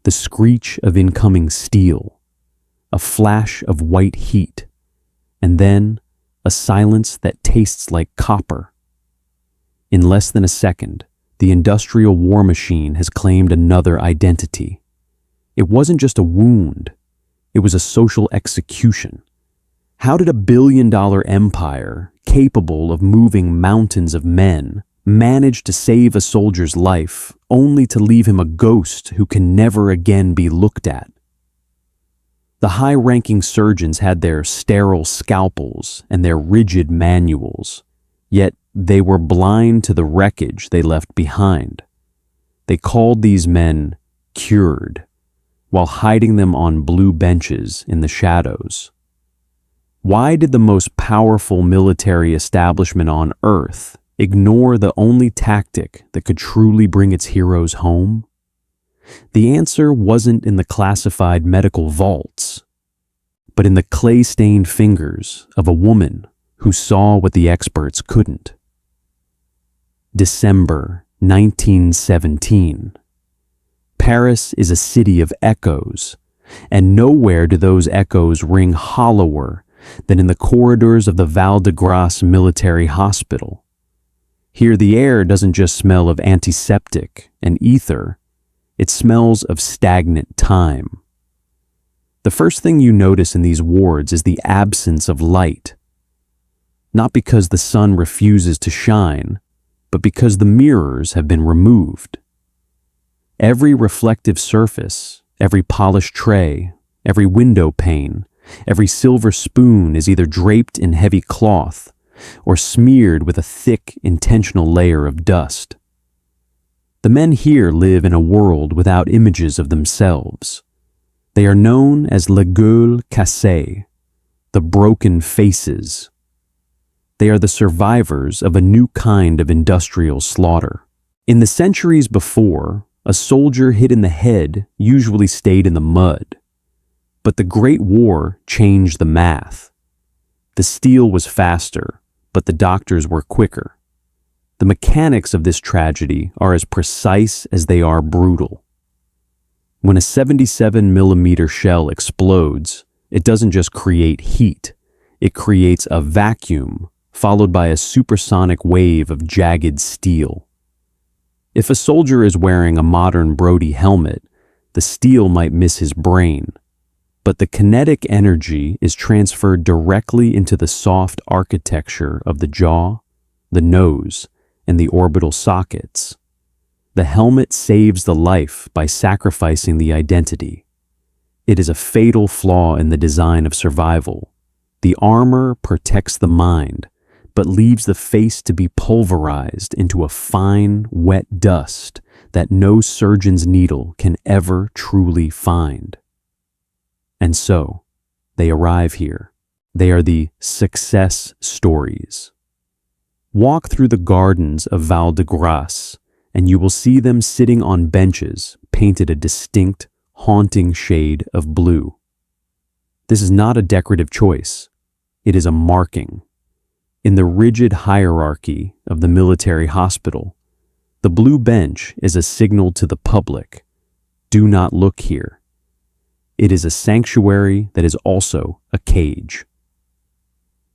the screech of incoming steel, a flash of white heat, and then a silence that tastes like copper. In less than a second, the industrial war machine has claimed another identity. It wasn't just a wound, it was a social execution. How did a billion-dollar empire, capable of moving mountains of men, manage to save a soldier's life, only to leave him a ghost who can never again be looked at? The high-ranking surgeons had their sterile scalpels and their rigid manuals, yet they were blind to the wreckage they left behind. They called these men cured, while hiding them on blue benches in the shadows. Why did the most powerful military establishment on Earth ignore the only tactic that could truly bring its heroes home? The answer wasn't in the classified medical vaults, but in the clay-stained fingers of a woman who saw what the experts couldn't. December 1917. Paris is a city of echoes, and nowhere do those echoes ring hollower than in the corridors of the Val-de-Grâce Military Hospital. Here the air doesn't just smell of antiseptic and ether, it smells of stagnant time. The first thing you notice in these wards is the absence of light. Not because the sun refuses to shine, but because the mirrors have been removed. Every reflective surface, every polished tray, every window pane, every silver spoon is either draped in heavy cloth or smeared with a thick, intentional layer of dust. The men here live in a world without images of themselves. They are known as les Gueules Cassées, the broken faces. They are the survivors of a new kind of industrial slaughter. In the centuries before, a soldier hit in the head usually stayed in the mud. But the Great War changed the math. The steel was faster, but the doctors were quicker. The mechanics of this tragedy are as precise as they are brutal. When a 77mm shell explodes, it doesn't just create heat, it creates a vacuum followed by a supersonic wave of jagged steel. If a soldier is wearing a modern Brody helmet, the steel might miss his brain, but the kinetic energy is transferred directly into the soft architecture of the jaw, the nose, and the orbital sockets. The helmet saves the life by sacrificing the identity. It is a fatal flaw in the design of survival. The armor protects the mind, but leaves the face to be pulverized into a fine, wet dust that no surgeon's needle can ever truly find. And so, they arrive here. They are the success stories. Walk through the gardens of Val-de-Grâce, and you will see them sitting on benches painted a distinct, haunting shade of blue. This is not a decorative choice. It is a marking. In the rigid hierarchy of the military hospital, the blue bench is a signal to the public. Do not look here. It is a sanctuary that is also a cage.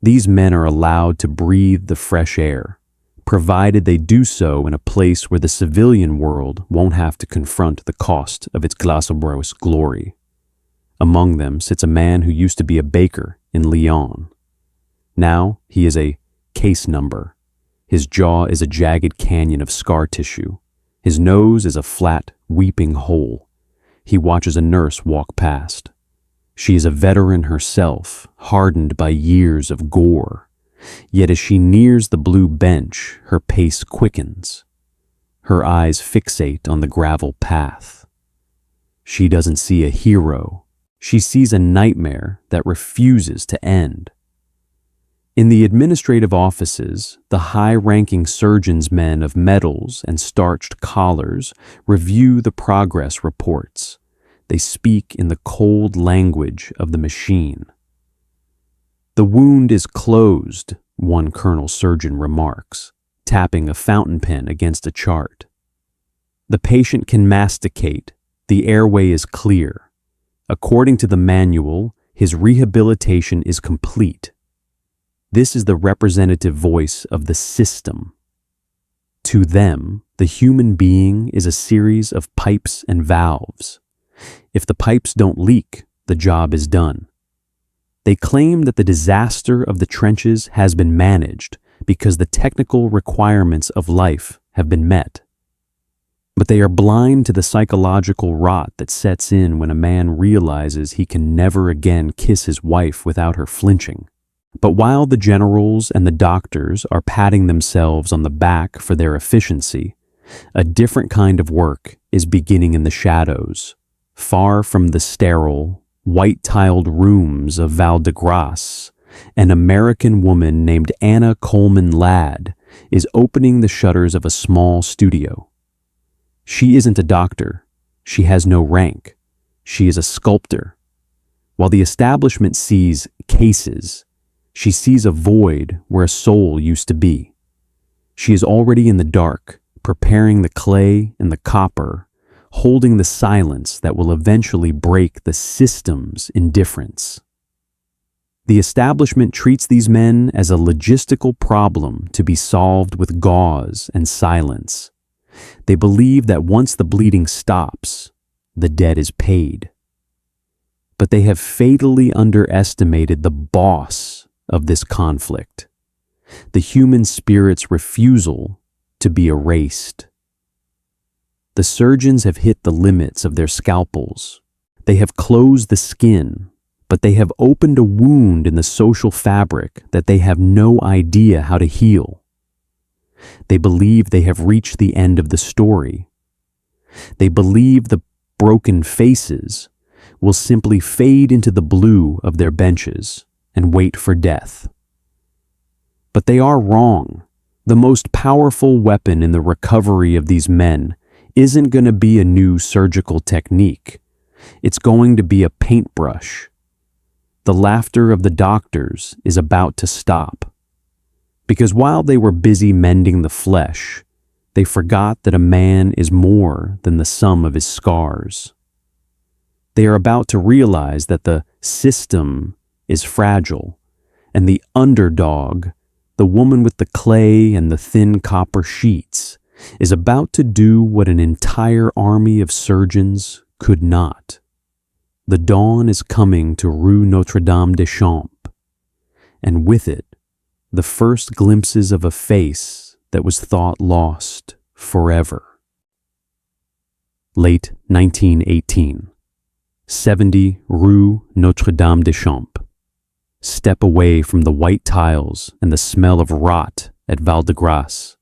These men are allowed to breathe the fresh air, provided they do so in a place where the civilian world won't have to confront the cost of its glamorous glory. Among them sits a man who used to be a baker in Lyon. Now he is a case number. His jaw is a jagged canyon of scar tissue. His nose is a flat, weeping hole. He watches a nurse walk past. She is a veteran herself, hardened by years of gore. Yet as she nears the blue bench, her pace quickens. Her eyes fixate on the gravel path. She doesn't see a hero. She sees a nightmare that refuses to end. In the administrative offices, the high-ranking surgeon's men of medals and starched collars review the progress reports. They speak in the cold language of the machine. The wound is closed, one colonel surgeon remarks, tapping a fountain pen against a chart. The patient can masticate, The airway is clear. According to the manual, his rehabilitation is complete. This is the representative voice of the system. To them, the human being is a series of pipes and valves. If the pipes don't leak, the job is done. They claim that the disaster of the trenches has been managed because the technical requirements of life have been met. But they are blind to the psychological rot that sets in when a man realizes he can never again kiss his wife without her flinching. But while the generals and the doctors are patting themselves on the back for their efficiency, a different kind of work is beginning in the shadows, far from the sterile, white-tiled rooms of Val de Grace. An American woman named Anna Coleman Ladd is opening the shutters of a small studio. She isn't a doctor. She has no rank. She is a sculptor. While the establishment sees cases, she sees a void where a soul used to be. She is already in the dark, preparing the clay and the copper, holding the silence that will eventually break the system's indifference. The establishment treats these men as a logistical problem to be solved with gauze and silence. They believe that once the bleeding stops, the debt is paid. But they have fatally underestimated the boss of this conflict, the human spirit's refusal to be erased. The surgeons have hit the limits of their scalpels. They have closed the skin, but they have opened a wound in the social fabric that they have no idea how to heal. They believe they have reached the end of the story. They believe the broken faces will simply fade into the blue of their benches and wait for death. But they are wrong. The most powerful weapon in the recovery of these men isn't going to be a new surgical technique. It's going to be a paintbrush. The laughter of the doctors is about to stop. Because while they were busy mending the flesh, they forgot that a man is more than the sum of his scars. They are about to realize that the system is fragile, and the underdog, the woman with the clay and the thin copper sheets, is about to do what an entire army of surgeons could not. The dawn is coming to Rue Notre-Dame-des-Champs, and with it, the first glimpses of a face that was thought lost forever. Late 1918, 70 Rue Notre-Dame-des-Champs. Step away from the white tiles and the smell of rot at Val de Grace,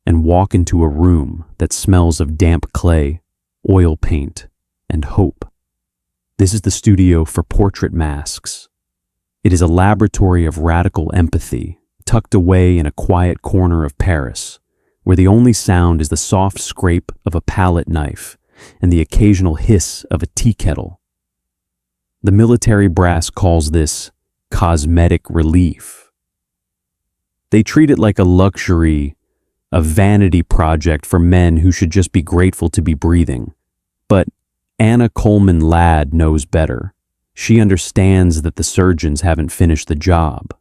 and walk into a room that smells of damp clay, oil paint, and hope. This is the studio for portrait masks. It is a laboratory of radical empathy, tucked away in a quiet corner of Paris, where the only sound is the soft scrape of a palette knife and the occasional hiss of a tea kettle. The military brass calls this cosmetic relief. They treat it like a luxury, a vanity project for men who should just be grateful to be breathing. But Anna Coleman Ladd knows better. She understands that the surgeons haven't finished the job.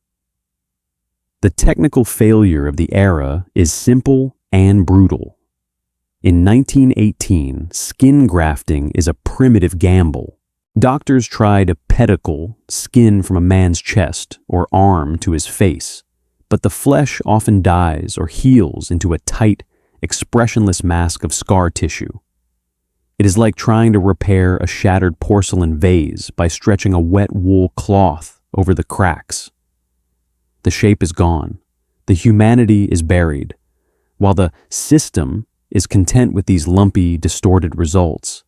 The technical failure of the era is simple and brutal. In 1918, skin grafting is a primitive gamble. Doctors try to pedicle skin from a man's chest or arm to his face, but the flesh often dies or heals into a tight, expressionless mask of scar tissue. It is like trying to repair a shattered porcelain vase by stretching a wet wool cloth over the cracks. The shape is gone. The humanity is buried. While the system is content with these lumpy, distorted results,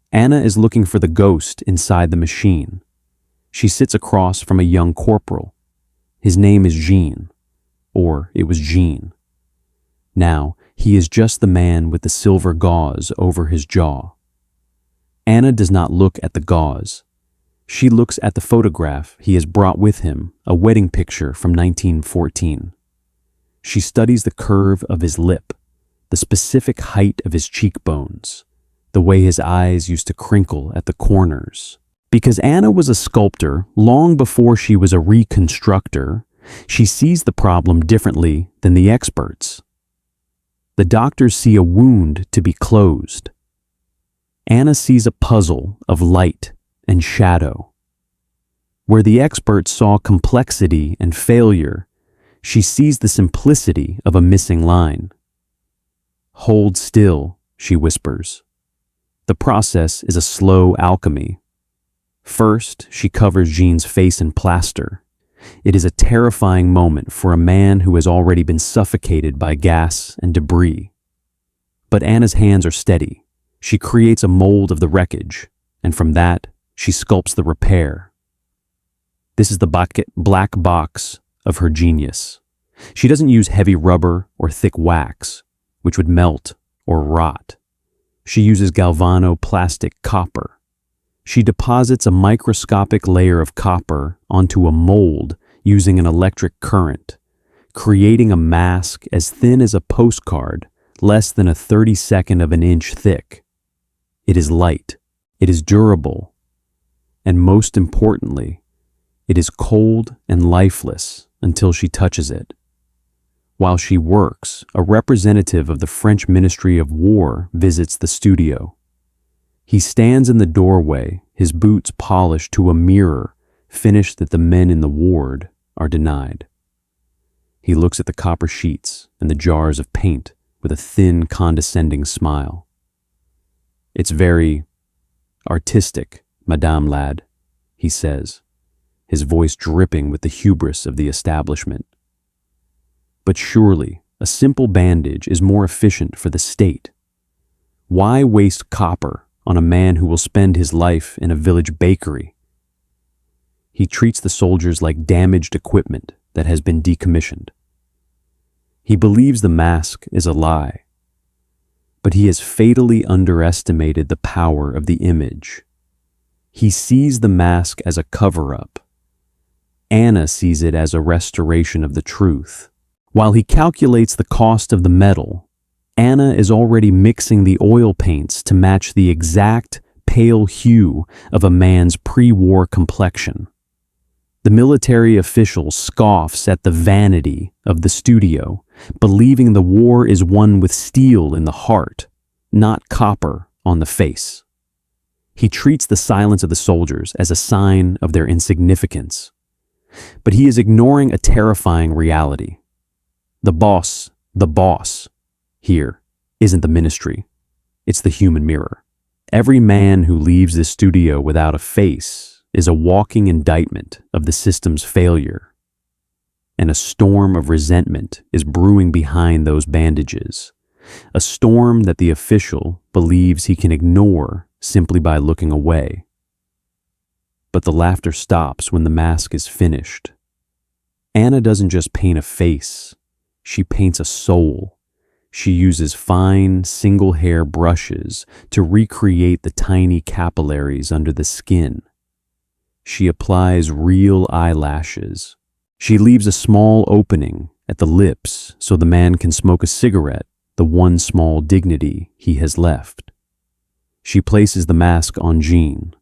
Anna is looking for the ghost inside the machine. She sits across from a young corporal. His name is Jean, or it was Jean. Now, he is just the man with the silver gauze over his jaw. Anna does not look at the gauze. She looks at the photograph he has brought with him, a wedding picture from 1914. She studies the curve of his lip, the specific height of his cheekbones, the way his eyes used to crinkle at the corners. Because Anna was a sculptor long before she was a reconstructor, she sees the problem differently than the experts. The doctors see a wound to be closed. Anna sees a puzzle of light and shadow. Where the experts saw complexity and failure, she sees the simplicity of a missing line. "Hold still," she whispers. The process is a slow alchemy. First, she covers Jean's face in plaster. It is a terrifying moment for a man who has already been suffocated by gas and debris. But Anna's hands are steady. She creates a mold of the wreckage, and from that, she sculpts the repair. This is the black box of her genius. She doesn't use heavy rubber or thick wax, which would melt or rot. She uses galvanoplastic copper. She deposits a microscopic layer of copper onto a mold using an electric current, creating a mask as thin as a postcard, less than a 32nd of an inch thick. It is light, it is durable, and most importantly, it is cold and lifeless until she touches it. While she works, a representative of the French Ministry of War visits the studio. He stands in the doorway, his boots polished to a mirror, finished that the men in the ward are denied. He looks at the copper sheets and the jars of paint with a thin, condescending smile. "It's very artistic, Madame Ladd," he says, his voice dripping with the hubris of the establishment. "But surely, a simple bandage is more efficient for the state. Why waste copper on a man who will spend his life in a village bakery?" He treats the soldiers like damaged equipment that has been decommissioned. He believes the mask is a lie, but he has fatally underestimated the power of the image. He sees the mask as a cover-up. Anna sees it as a restoration of the truth. While he calculates the cost of the metal, Anna is already mixing the oil paints to match the exact pale hue of a man's pre-war complexion. The military official scoffs at the vanity of the studio, believing the war is won with steel in the heart, not copper on the face. He treats the silence of the soldiers as a sign of their insignificance. But he is ignoring a terrifying reality. The boss here isn't the ministry. It's the human mirror. Every man who leaves this studio without a face is a walking indictment of the system's failure. And a storm of resentment is brewing behind those bandages. A storm that the official believes he can ignore simply by looking away. But the laughter stops when the mask is finished. Anna doesn't just paint a face. She paints a soul. She uses fine, single-hair brushes to recreate the tiny capillaries under the skin. She applies real eyelashes. She leaves a small opening at the lips so the man can smoke a cigarette, the one small dignity he has left. She places the mask on Jean.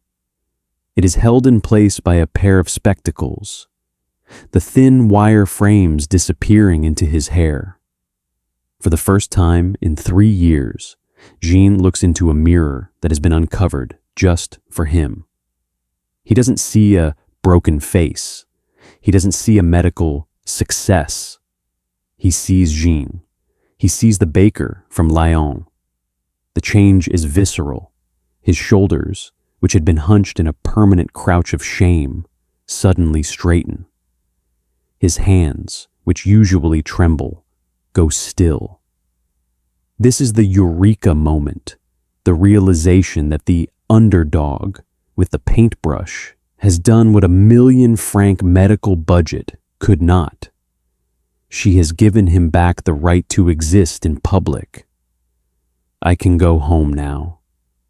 It is held in place by a pair of spectacles, the thin wire frames disappearing into his hair. For the first time in 3 years, Jean looks into a mirror that has been uncovered just for him. He doesn't see a broken face. He doesn't see a medical success. He sees Jean. He sees the baker from Lyon. The change is visceral. His shoulders, which had been hunched in a permanent crouch of shame, suddenly straighten. His hands, which usually tremble, go still. This is the eureka moment, the realization that the underdog with the paintbrush has done what a 1,000,000-franc medical budget could not. She has given him back the right to exist in public. "I can go home now,"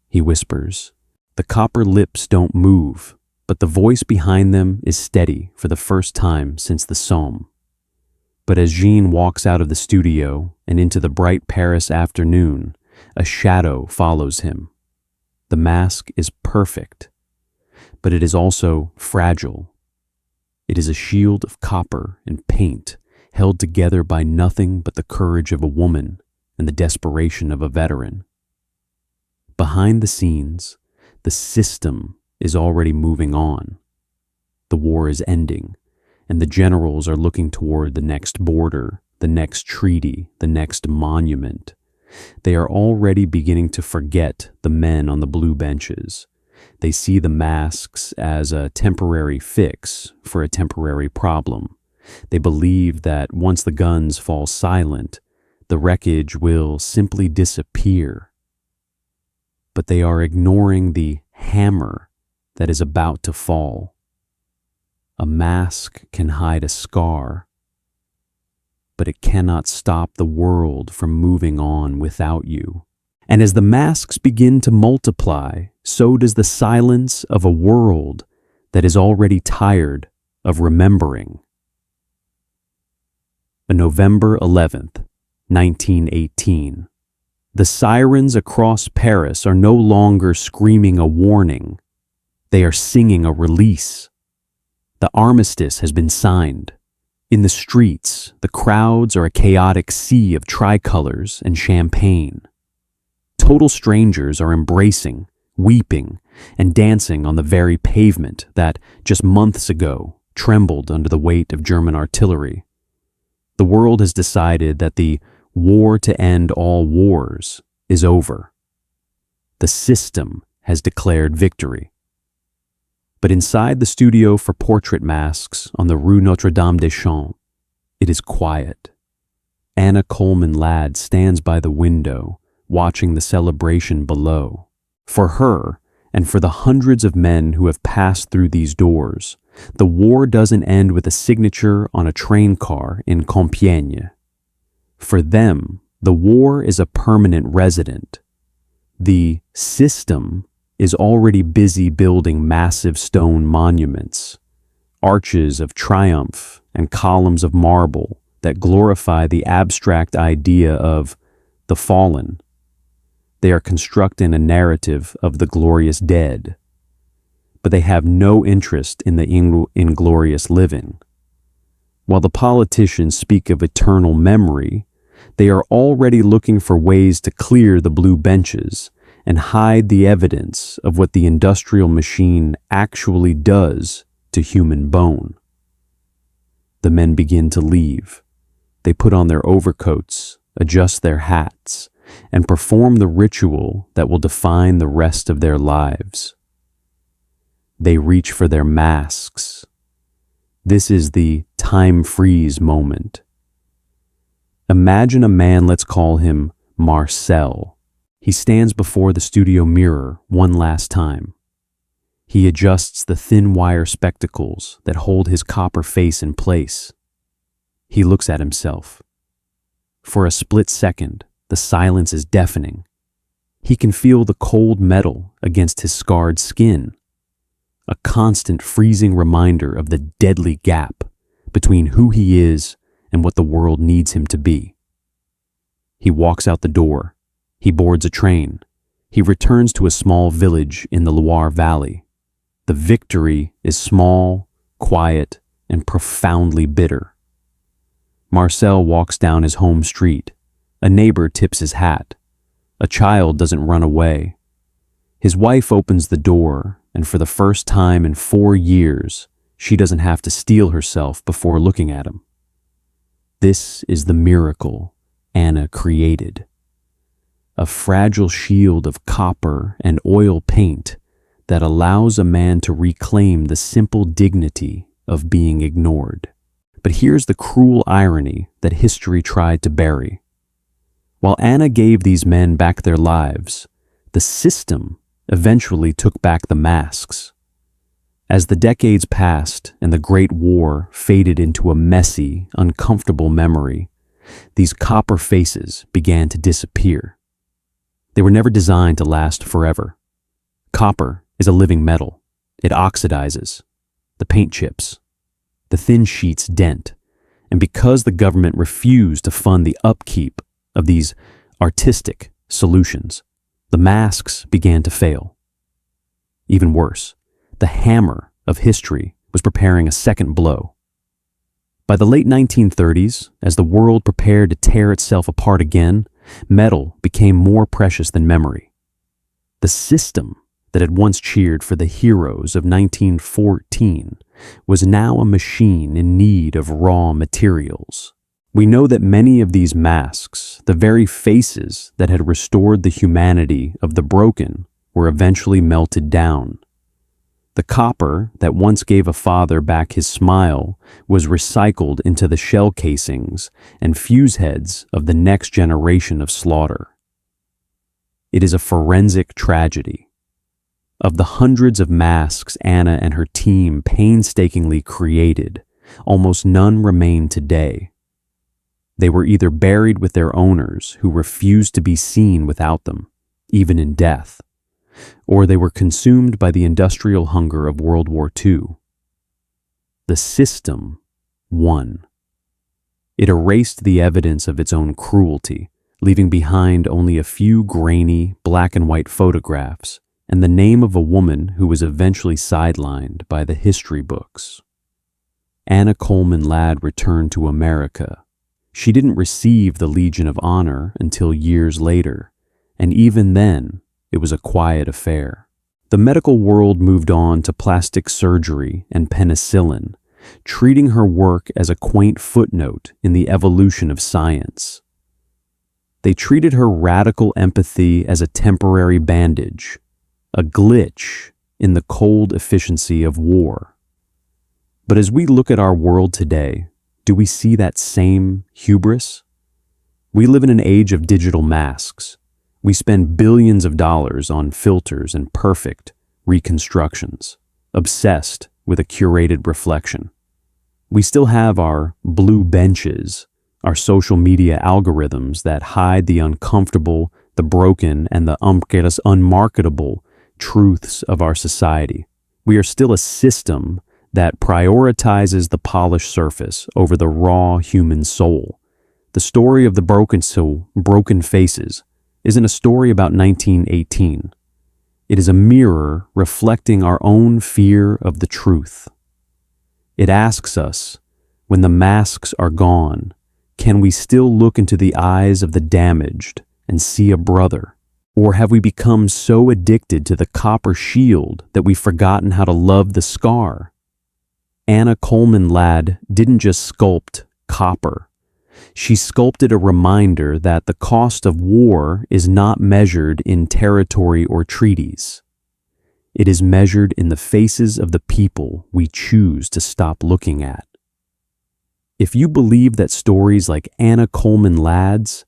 he whispers. The copper lips don't move, but the voice behind them is steady for the first time since the Somme. But as Jean walks out of the studio and into the bright Paris afternoon, a shadow follows him. The mask is perfect, but it is also fragile. It is a shield of copper and paint, held together by nothing but the courage of a woman and the desperation of a veteran. Behind the scenes, the system is already moving on. The war is ending, and the generals are looking toward the next border, the next treaty, the next monument. They are already beginning to forget the men on the blue benches. They see the masks as a temporary fix for a temporary problem. They believe that once the guns fall silent, the wreckage will simply disappear. But they are ignoring the hammer that is about to fall. A mask can hide a scar, but it cannot stop the world from moving on without you. And as the masks begin to multiply, so does the silence of a world that is already tired of remembering. November 11th, 1918. The sirens across Paris are no longer screaming a warning. They are singing a release. The armistice has been signed. In the streets, the crowds are a chaotic sea of tricolors and champagne. Total strangers are embracing, weeping, and dancing on the very pavement that, just months ago, trembled under the weight of German artillery. The world has decided that the war to end all wars is over. The system has declared victory. But inside the studio for portrait masks on the Rue Notre-Dame-des-Champs, it is quiet. Anna Coleman Ladd stands by the window, watching the celebration below. For her, and for the hundreds of men who have passed through these doors, the war doesn't end with a signature on a train car in Compiègne. For them, the war is a permanent resident. The system is already busy building massive stone monuments, arches of triumph and columns of marble that glorify the abstract idea of the fallen. They are constructing a narrative of the glorious dead, but they have no interest in the inglorious living. While the politicians speak of eternal memory, they are already looking for ways to clear the blue benches and hide the evidence of what the industrial machine actually does to human bone. The men begin to leave. They put on their overcoats, adjust their hats, and perform the ritual that will define the rest of their lives. They reach for their masks. This is the time freeze moment. Imagine a man, let's call him Marcel. He stands before the studio mirror one last time. He adjusts the thin wire spectacles that hold his copper face in place. He looks at himself. For a split second, the silence is deafening. He can feel the cold metal against his scarred skin, a constant freezing reminder of the deadly gap between who he is and what the world needs him to be. He walks out the door. He boards a train. He returns to a small village in the Loire Valley. The victory is small, quiet, and profoundly bitter. Marcel walks down his home street. A neighbor tips his hat. A child doesn't run away. His wife opens the door, and for the first time in 4 years, she doesn't have to steel herself before looking at him. This is the miracle Anna created. A fragile shield of copper and oil paint that allows a man to reclaim the simple dignity of being ignored. But here's the cruel irony that history tried to bury. While Anna gave these men back their lives, the system eventually took back the masks. As the decades passed and the Great War faded into a messy, uncomfortable memory, these copper faces began to disappear. They were never designed to last forever. Copper is a living metal. It oxidizes. The paint chips. The thin sheets dent. And because the government refused to fund the upkeep of these artistic solutions, the masks began to fail. Even worse, the hammer of history was preparing a second blow. By the late 1930s, as the world prepared to tear itself apart again, metal became more precious than memory. The system that had once cheered for the heroes of 1914 was now a machine in need of raw materials. We know that many of these masks, the very faces that had restored the humanity of the broken, were eventually melted down. The copper that once gave a father back his smile was recycled into the shell casings and fuse heads of the next generation of slaughter. It is a forensic tragedy. Of the hundreds of masks Anna and her team painstakingly created, almost none remain today. They were either buried with their owners who refused to be seen without them, even in death, or they were consumed by the industrial hunger of World War II. The system won. It erased the evidence of its own cruelty, leaving behind only a few grainy black and white photographs and the name of a woman who was eventually sidelined by the history books. Anna Coleman Ladd returned to America. She didn't receive the Legion of Honor until years later, and even then, it was a quiet affair. The medical world moved on to plastic surgery and penicillin, treating her work as a quaint footnote in the evolution of science. They treated her radical empathy as a temporary bandage, a glitch in the cold efficiency of war. But as we look at our world today, do we see that same hubris? We live in an age of digital masks. We spend billions of dollars on filters and perfect reconstructions, obsessed with a curated reflection. We still have our blue benches, our social media algorithms that hide the uncomfortable, the broken, and the unmarketable truths of our society. We are still a system that prioritizes the polished surface over the raw human soul. The story of the broken soul, broken faces, isn't a story about 1918. It is a mirror reflecting our own fear of the truth. It asks us, when the masks are gone, can we still look into the eyes of the damaged and see a brother? Or have we become so addicted to the copper shield that we've forgotten how to love the scar? Anna Coleman Ladd didn't just sculpt copper. She sculpted a reminder that the cost of war is not measured in territory or treaties. It is measured in the faces of the people we choose to stop looking at. If you believe that stories like Anna Coleman Ladd's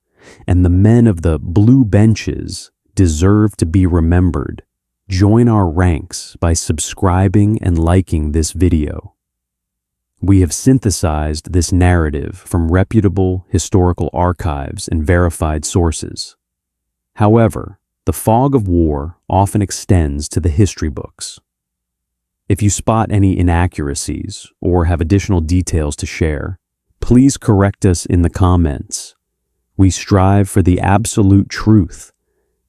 and the men of the blue benches deserve to be remembered, join our ranks by subscribing and liking this video. We have synthesized this narrative from reputable historical archives and verified sources. However, the fog of war often extends to the history books. If you spot any inaccuracies or have additional details to share, please correct us in the comments. We strive for the absolute truth,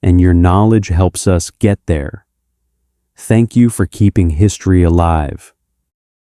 and your knowledge helps us get there. Thank you for keeping history alive.